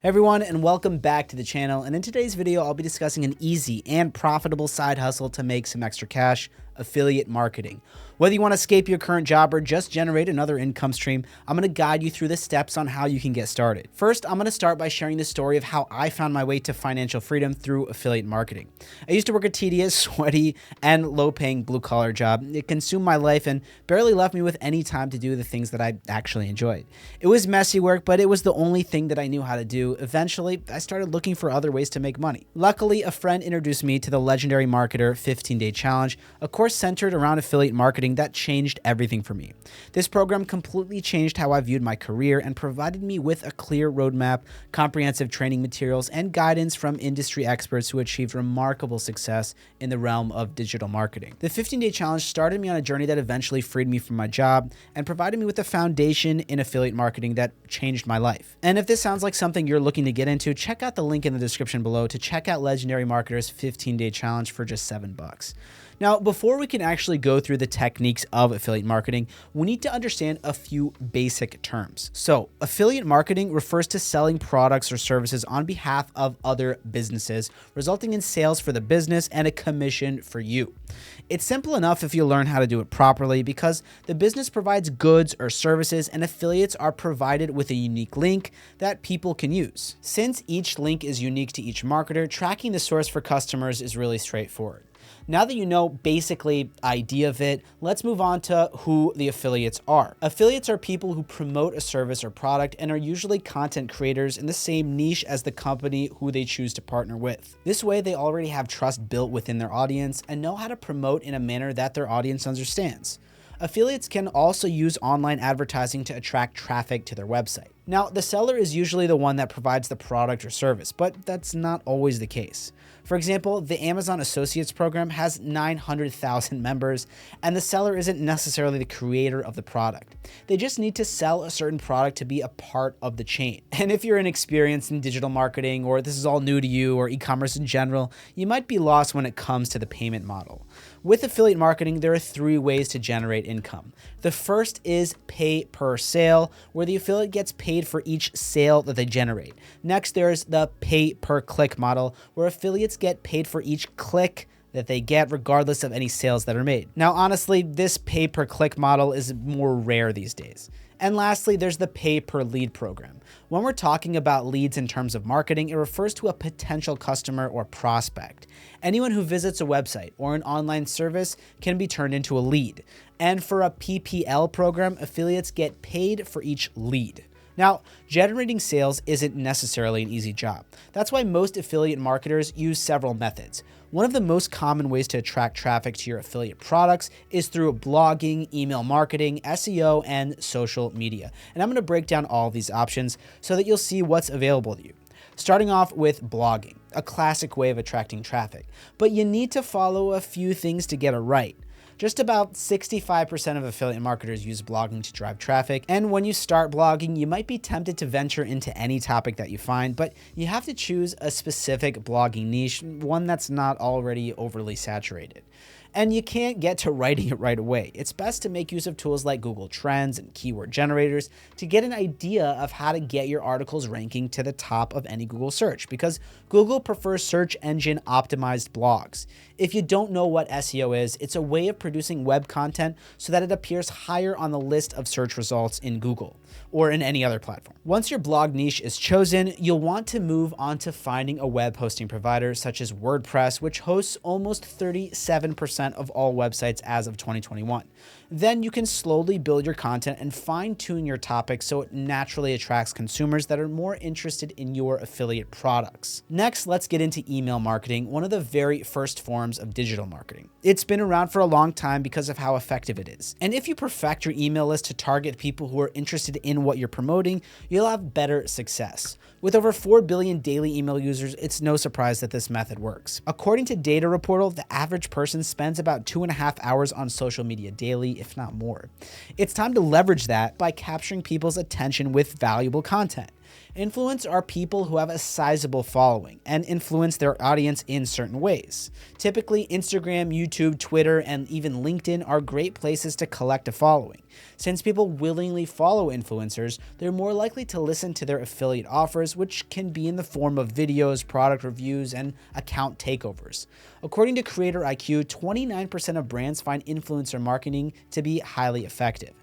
Hey everyone, and welcome back to the channel. And in today's video, I'll be discussing an easy and profitable side hustle to make some extra cash: affiliate marketing. Whether you want to escape your current job or just generate another income stream, I'm going to guide you through the steps on how you can get started. First, I'm going to start by sharing the story of how I found my way to financial freedom through affiliate marketing. I used to work a tedious, sweaty, and low-paying blue-collar job. It consumed my life and barely left me with any time to do the things that I actually enjoyed. It was messy work, but it was the only thing that I knew how to do. Eventually, I started looking for other ways to make money. Luckily, a friend introduced me to the Legendary Marketer 15-Day Challenge, a course centered around affiliate marketing that changed everything for me. This program completely changed how I viewed my career and provided me with a clear roadmap, comprehensive training materials, and guidance from industry experts who achieved remarkable success in the realm of digital marketing. The 15-Day Challenge started me on a journey that eventually freed me from my job and provided me with a foundation in affiliate marketing that changed my life. And if this sounds like something you're looking to get into, check out the link in the description below to check out Legendary Marketer's 15-Day Challenge for just $7. Now, before we can actually go through the techniques of affiliate marketing, we need to understand a few basic terms. So, affiliate marketing refers to selling products or services on behalf of other businesses, resulting in sales for the business and a commission for you. It's simple enough if you learn how to do it properly, because the business provides goods or services and affiliates are provided with a unique link that people can use. Since each link is unique to each marketer, tracking the source for customers is really straightforward. Now that you know basically idea of it, let's move on to who the affiliates are. Affiliates are people who promote a service or product and are usually content creators in the same niche as the company who they choose to partner with. This way, they already have trust built within their audience and know how to promote in a manner that their audience understands. Affiliates can also use online advertising to attract traffic to their website. Now, the seller is usually the one that provides the product or service, but that's not always the case. For example, the Amazon Associates program has 900,000 members, and the seller isn't necessarily the creator of the product. They just need to sell a certain product to be a part of the chain. And if you're inexperienced in digital marketing, or this is all new to you, or e-commerce in general, you might be lost when it comes to the payment model. With affiliate marketing, there are 3 ways to generate income. The first is pay per sale, where the affiliate gets paid for each sale that they generate. Next, there's the pay per click model, where affiliates get paid for each click that they get regardless of any sales that are made. Now, honestly, this pay per click model is more rare these days. And lastly, there's the pay per lead program. When we're talking about leads in terms of marketing, it refers to a potential customer or prospect. Anyone who visits a website or an online service can be turned into a lead. And for a PPL program, affiliates get paid for each lead. Now, generating sales isn't necessarily an easy job. That's why most affiliate marketers use several methods. One of the most common ways to attract traffic to your affiliate products is through blogging, email marketing, SEO, and social media. And I'm going to break down all of these options so that you'll see what's available to you. Starting off with blogging, a classic way of attracting traffic. But you need to follow a few things to get it right. Just about 65% of affiliate marketers use blogging to drive traffic, and when you start blogging, you might be tempted to venture into any topic that you find, but you have to choose a specific blogging niche, one that's not already overly saturated. And you can't get to writing it right away. It's best to make use of tools like Google Trends and keyword generators to get an idea of how to get your articles ranking to the top of any Google search, because Google prefers search engine optimized blogs. If you don't know what SEO is, it's a way of producing web content so that it appears higher on the list of search results in Google or in any other platform. Once your blog niche is chosen, you'll want to move on to finding a web hosting provider such as WordPress, which hosts almost 37% of all websites as of 2021. Then you can slowly build your content and fine-tune your topics so it naturally attracts consumers that are more interested in your affiliate products. Next, let's get into email marketing, one of the very first forms of digital marketing. It's been around for a long time because of how effective it is. And if you perfect your email list to target people who are interested in what you're promoting, you'll have better success. With over 4 billion daily email users, it's no surprise that this method works. According to Data Reportal, the average person spends about 2.5 hours on social media daily, if not more. It's time to leverage that by capturing people's attention with valuable content. Influencers are people who have a sizable following and influence their audience in certain ways. Typically, Instagram, YouTube, Twitter, and even LinkedIn are great places to collect a following. Since people willingly follow influencers, they're more likely to listen to their affiliate offers, which can be in the form of videos, product reviews, and account takeovers. According to Creator IQ, 29% of brands find influencer marketing to be highly effective.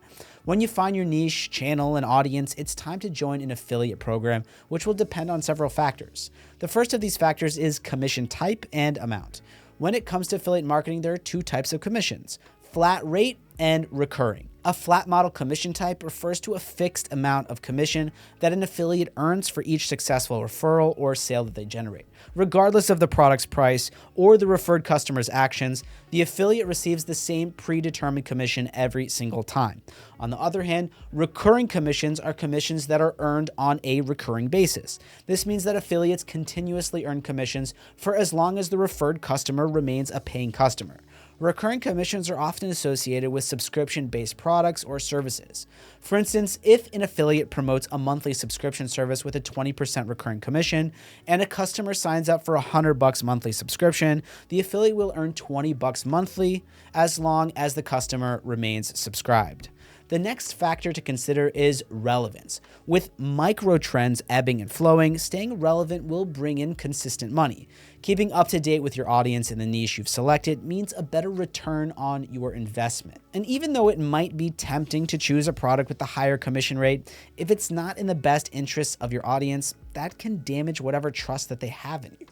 When you find your niche, channel, and audience, it's time to join an affiliate program, which will depend on several factors. The first of these factors is commission type and amount. When it comes to affiliate marketing, there are two types of commissions: flat rate and recurring. A flat model commission type refers to a fixed amount of commission that an affiliate earns for each successful referral or sale that they generate. Regardless of the product's price or the referred customer's actions, the affiliate receives the same predetermined commission every single time. On the other hand, recurring commissions are commissions that are earned on a recurring basis. This means that affiliates continuously earn commissions for as long as the referred customer remains a paying customer. Recurring commissions are often associated with subscription-based products or services. For instance, if an affiliate promotes a monthly subscription service with a 20% recurring commission and a customer signs up for $100 monthly subscription, the affiliate will earn $20 monthly as long as the customer remains subscribed. The next factor to consider is relevance. With micro trends ebbing and flowing, staying relevant will bring in consistent money. Keeping up to date with your audience in the niche you've selected means a better return on your investment. And even though it might be tempting to choose a product with the higher commission rate, if it's not in the best interests of your audience, that can damage whatever trust that they have in you.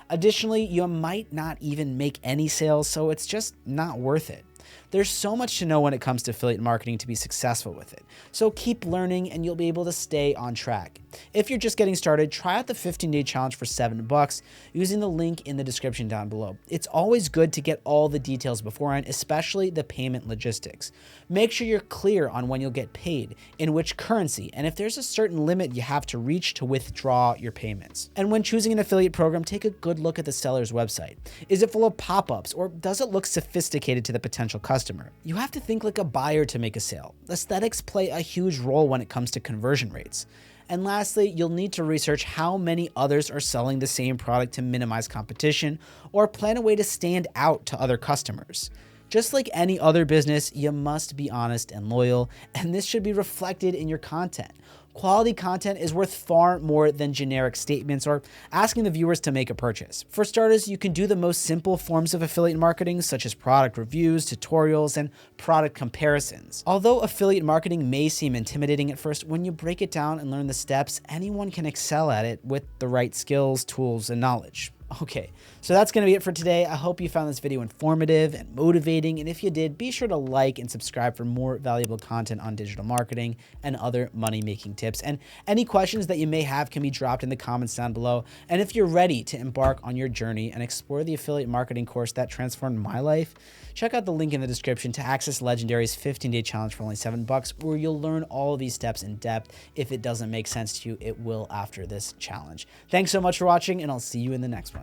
Additionally, you might not even make any sales, so it's just not worth it. There's so much to know when it comes to affiliate marketing to be successful with it. So keep learning and you'll be able to stay on track. If you're just getting started, try out the 15-day challenge for $7 using the link in the description down below. It's always good to get all the details beforehand, especially the payment logistics. Make sure you're clear on when you'll get paid, in which currency, and if there's a certain limit you have to reach to withdraw your payments. And when choosing an affiliate program, take a good look at the seller's website. Is it full of pop-ups or does it look sophisticated to the potential customer? You have to think like a buyer to make a sale. Aesthetics play a huge role when it comes to conversion rates. And lastly, you'll need to research how many others are selling the same product to minimize competition or plan a way to stand out to other customers. Just like any other business, you must be honest and loyal, and this should be reflected in your content. Quality content is worth far more than generic statements or asking the viewers to make a purchase. For starters, you can do the most simple forms of affiliate marketing, such as product reviews, tutorials, and product comparisons. Although affiliate marketing may seem intimidating at first, when you break it down and learn the steps, anyone can excel at it with the right skills, tools, and knowledge. Okay, so that's going to be it for today. I hope you found this video informative and motivating, and if you did, be sure to like and subscribe for more valuable content on digital marketing and other money-making tips. And any questions that you may have can be dropped in the comments down below. And if you're ready to embark on your journey and explore the affiliate marketing course that transformed my life, check out the link in the description to access Legendary's 15-day challenge for only $7, where you'll learn all of these steps in depth. If it doesn't make sense to you, it will after this challenge. Thanks so much for watching, and I'll see you in the next one.